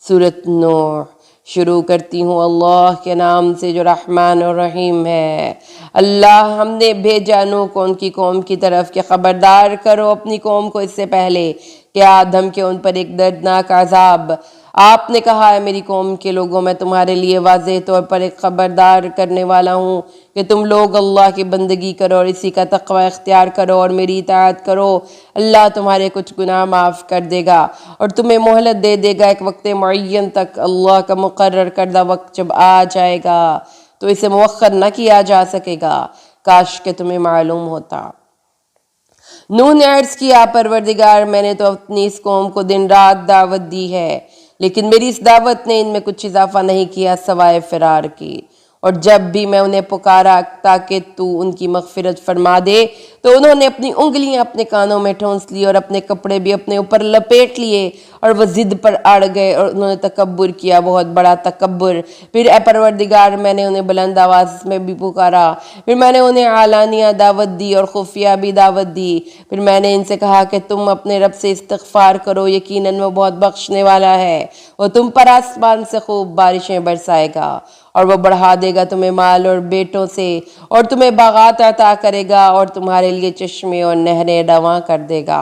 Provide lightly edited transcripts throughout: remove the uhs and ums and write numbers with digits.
سورۃ نوح۔ شروع کرتی ہوں اللہ کے نام سے جو رحمان اور رحیم ہے۔ اللہ ہم نے بھیجا نوح کو ان کی قوم کی طرف کہ خبردار کرو اپنی قوم کو اس سے پہلے کہ آدم کے ان پر ایک دردناک عذاب۔ آپ نے کہا ہے میری قوم کے لوگوں میں تمہارے لیے واضح طور پر ایک خبردار کرنے والا ہوں کہ تم لوگ اللہ کی بندگی کرو اور اسی کا تقوی اختیار کرو اور میری اطاعت کرو۔ اللہ تمہارے کچھ گناہ معاف کر دے گا اور تمہیں مہلت دے دے گا ایک وقت معین تک۔ اللہ کا مقرر کردہ وقت جب آ جائے گا تو اسے مؤخر نہ کیا جا سکے گا، کاش کہ تمہیں معلوم ہوتا۔ نوح نے عرض کیا پروردگار میں نے تو اپنی اس قوم کو دن رات دعوت دی ہے، لیکن میری اس دعوت نے ان میں کچھ اضافہ نہیں کیا سوائے فرار کی، اور جب بھی میں انہیں پکارا تاکہ تو ان کی مغفرت فرما دے تو انہوں نے اپنی انگلیاں اپنے کانوں میں ٹھونس لی اور اپنے کپڑے بھی اپنے اوپر لپیٹ لیے اور وہ ضد پر اڑ گئے اور انہوں نے تکبر کیا، بہت بڑا تکبر۔ پھر اے پروردگار میں نے انہیں بلند آواز میں بھی پکارا، پھر میں نے انہیں علانیہ دعوت دی اور خفیہ بھی دعوت دی۔ پھر میں نے ان سے کہا کہ تم اپنے رب سے استغفار کرو، یقیناً وہ بہت بخشنے والا ہے، وہ تم پر آسمان سے خوب بارشیں برسائے گا اور وہ بڑھا دے گا تمہیں مال اور بیٹوں سے اور تمہیں باغات عطا کرے گا اور تمہارے لیے چشمے اور نہریں رواں کر دے گا۔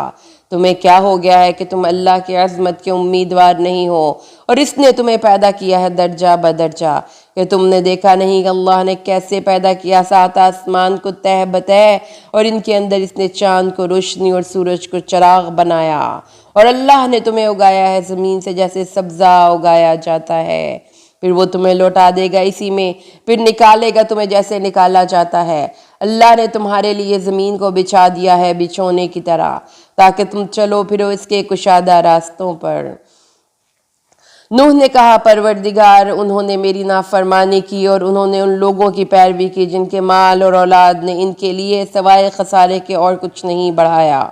تمہیں کیا ہو گیا ہے کہ تم اللہ کی عظمت کے امیدوار نہیں ہو، اور اس نے تمہیں پیدا کیا ہے درجہ بدرجہ، کہ تم نے دیکھا نہیں کہ اللہ نے کیسے پیدا کیا سات آسمان کو تہ بتہ اور ان کے اندر اس نے چاند کو روشنی اور سورج کو چراغ بنایا، اور اللہ نے تمہیں اگایا ہے زمین سے جیسے سبزہ اگایا جاتا ہے، پھر وہ تمہیں لوٹا دے گا اسی میں، پھر نکالے گا تمہیں جیسے نکالا جاتا ہے۔ اللہ نے تمہارے لیے زمین کو بچھا دیا ہے بچھونے کی طرح تاکہ تم چلو پھرو اس کے کشادہ راستوں پر۔ نوح نے کہا پروردگار انہوں نے میری نافرمانی کی اور انہوں نے ان لوگوں کی پیروی کی جن کے مال اور اولاد نے ان کے لیے سوائے خسارے کے اور کچھ نہیں بڑھایا،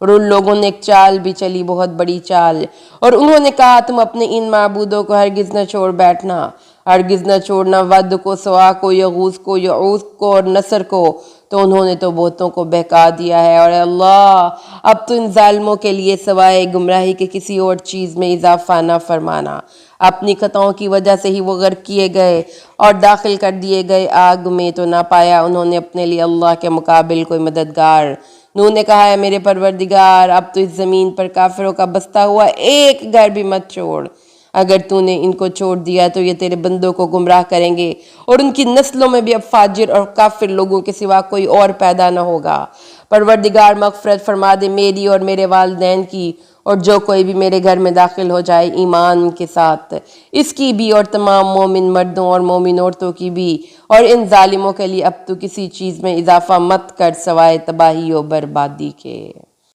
اور ان لوگوں نے ایک چال بھی چلی بہت بڑی چال، اور انہوں نے کہا تم اپنے ان معبودوں کو ہرگز نہ چھوڑ بیٹھنا، ہرگز نہ چھوڑنا ود کو، سوا کو، یغوث کو، یعوث کو اور نصر کو، تو انہوں نے تو بہتوں کو بہکا دیا ہے۔ اور اللہ اب تو ان ظالموں کے لیے سوائے گمراہی کے کسی اور چیز میں اضافہ نہ فرمانا۔ اپنی خطاؤں کی وجہ سے ہی وہ غرق کیے گئے اور داخل کر دیے گئے آگ میں، تو نہ پایا انہوں نے اپنے لیے اللہ کے مقابل کوئی مددگار۔ نوح نے کہا ہے میرے پروردگار اب تو اس زمین پر کافروں کا بستا ہوا ایک گھر بھی مت چھوڑ، اگر تو نے ان کو چھوڑ دیا تو یہ تیرے بندوں کو گمراہ کریں گے اور ان کی نسلوں میں بھی اب فاجر اور کافر لوگوں کے سوا کوئی اور پیدا نہ ہوگا۔ پروردگار مغفرت فرما دے میری اور میرے والدین کی، اور جو کوئی بھی میرے گھر میں داخل ہو جائے ایمان کے ساتھ، اس کی بھی اور تمام مومن مردوں اور مومن عورتوں کی بھی، اور ان ظالموں کے لیے اب تو کسی چیز میں اضافہ مت کر سوائے تباہی و بربادی کے۔